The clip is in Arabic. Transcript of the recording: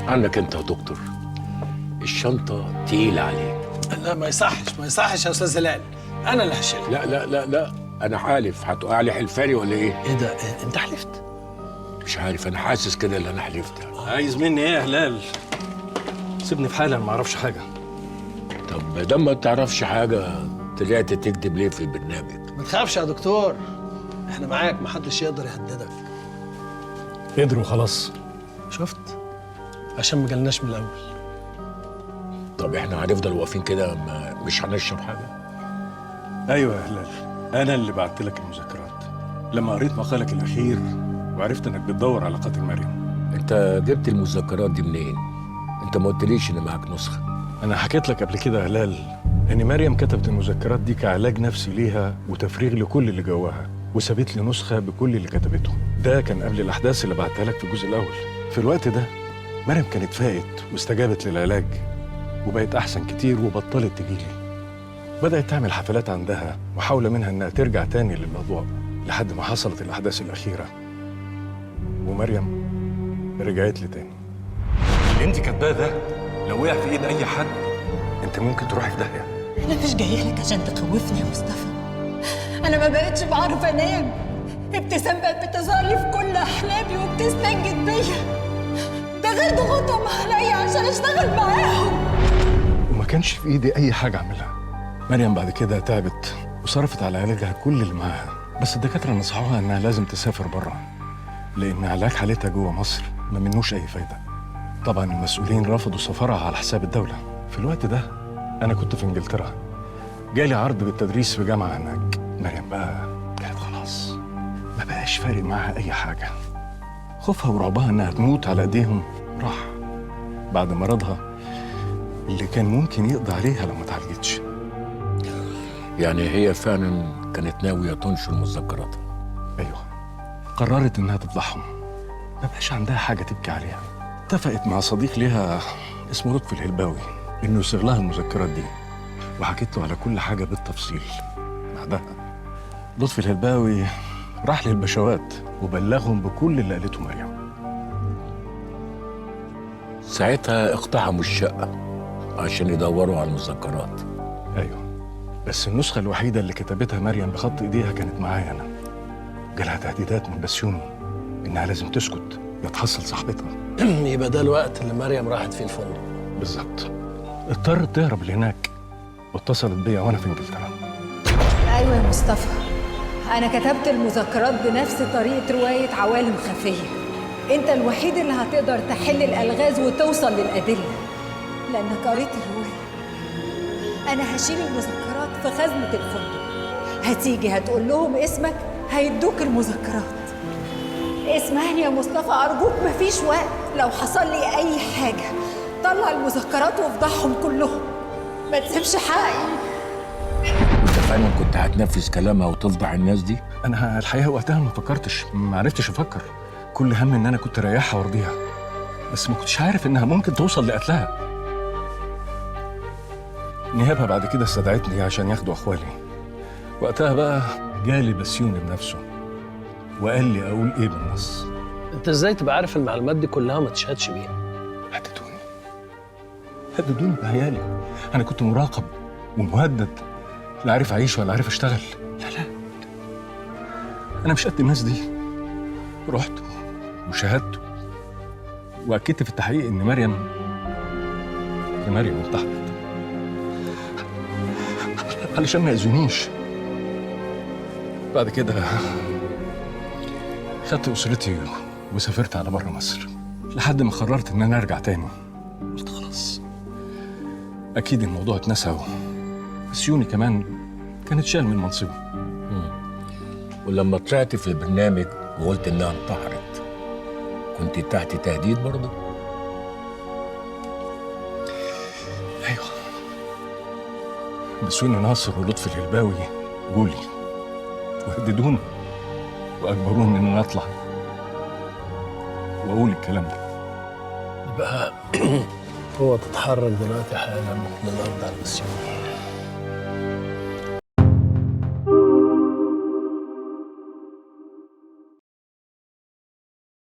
عنك انت يا دكتور، الشنطه تقيله عليك. لا ما يصحش يا استاذ هلال، انا اللي هشيلها. لا لا لا لا، انا حالف. هتقع لي حلفاني ولا ايه؟ ايه ده؟ إيه؟ انت حلفت؟ مش عارف، انا حاسس كده اللي انا حلفت. عايز مني ايه يا هلال؟ سيبني في حالي، انا ما اعرفش حاجه. طب ما دام ما تعرفش حاجه، طلعت تكذب ليه في البرنامج؟ ما تخافش يا دكتور، احنا معاك، محدش يقدر يهددك. قدروا خلاص. شفت؟ عشان ما جالناش من الاول. طب احنا هنفضل واقفين كده مش هنشرب حاجه؟ ايوه يا هلال، انا اللي بعت لك المذكرات لما قريت مقالك الاخير وعرفت انك بتدور على قاتل مريم. انت جبت المذكرات دي منين؟ انت ما قلتليش ان معاك نسخه. انا حكيت لك قبل كده يا هلال ان مريم كتبت المذكرات دي كعلاج نفسي ليها وتفريغ لكل اللي جواها، وسابت لي نسخه بكل اللي كتبته. ده كان قبل الاحداث اللي بعتها لك في الجزء الاول. في الوقت ده مريم كانت فاقت واستجابت للعلاج وبقت احسن كتير وبطلت تجيلي. بدات تعمل حفلات عندها محاوله منها انها ترجع تاني للاضواء لحد ما حصلت الاحداث الاخيره ومريم رجعت لي تاني. اللي انت كاتباه ده لو وقع في ايد اي حد انت ممكن تروحي في داهيه. أنا مش جاية لك عشان تخوفني يا مصطفى. أنا ما بقتش بعرف أنام. ابتسام بقت بتظهر لي في كل أحلامي وبتستنجد بيا. ده غير ضغوطهم عليا عشان أشتغل معاهم. وما كانش في ايدي اي حاجه اعملها. مريم بعد كده تعبت وصرفت على علاجها كل اللي معاها، بس الدكاتره نصحوها انها لازم تسافر بره لان علاج حالتها جوه مصر ما منوش اي فايده. طبعا المسؤولين رفضوا سفرها على حساب الدوله. في الوقت ده انا كنت في انجلترا، جالي عرض بالتدريس في جامعه هناك. مريم بقى كانت خلاص ما بقاش فارق معاها اي حاجه. خوفها ورعبها انها تموت على ايديهم راح بعد مرضها اللي كان ممكن يقضي عليها لو ما اتعالجتش. يعني هي فعلا كانت ناويه تنشر مذكراتها؟ ايوه، قررت انها تفضحهم. ما بقاش عندها حاجه تبكي عليها. اتفقت مع صديق ليها اسمه لطفي الهلباوي انه يصيغ لها المذكرات دي، وحكيت له على كل حاجه بالتفصيل. بعدها لطفي الهلباوي راح للبشوات وبلغهم بكل اللي قالته مريم. ساعتها اقتحموا الشقه عشان يدوروا على المذكرات. ايوه، بس النسخه الوحيده اللي كتبتها مريم بخط ايديها كانت معايا انا. جالها تهديدات من بسيوني انها لازم تسكت يا تحصل صاحبتها. يبقى ده الوقت اللي مريم راحت فيه الفندق. بالظبط. اضطرت تهرب لهناك واتصلت بيا وانا في انجلترا. أيوة يا مصطفى، أنا كتبت المذكرات بنفس طريقة رواية عوالم خفية. أنت الوحيد اللي هتقدر تحل الألغاز وتوصل للأدلة لأنك قريت الرواية. أنا هشيل المذكرات في خزنة الفندق، هتيجي هتقول لهم اسمك هيدوك المذكرات. اسمعني يا مصطفى أرجوك، مفيش وقت. لو حصل لي أي حاجة طلع المذكرات وافضحهم كلهم، ما تسيبش حقي. انت فعلا كنت هتنفذ كلامها وتفضح الناس دي؟ انا الحقيقه وقتها ما فكرتش، ما عرفتش افكر. كل هم ان انا كنت اريحها وارضيها، بس ما كنتش عارف انها ممكن توصل لقتلها. نيابها بعد كده استدعتني عشان ياخدوا اخوالي. وقتها بقى جالي بسيوني بنفسه وقال لي اقول ايه بالنص. انت ازاي تبقى عارف المعلومات دي كلها وما تشهدش بيها؟ هددوني بعيالي. انا كنت مراقب ومهدد، لا عارف اعيش ولا عارف اشتغل. لا انا مش قد الناس دي. رحت وشهدت واكدت في التحقيق ان مريم انتحرت علشان ما يأذونيش. بعد كده خدت اسرتي وسافرت على بره مصر لحد ما قررت ان انا ارجع تاني. قلت خلاص اكيد الموضوع اتنسى، بس يوني كمان كانت شال من منصبه. ولما طلعت في البرنامج وقلت انها انتحرت كنت تحت تهديد برضه؟ ايوه، بسيوني ناصر ولطفي الهلباوي جولي وهددوني واجبروني ان انا اطلع واقول الكلام ده. يبقى هو تتحرك دلوقتي حالا من الارض على البسيون.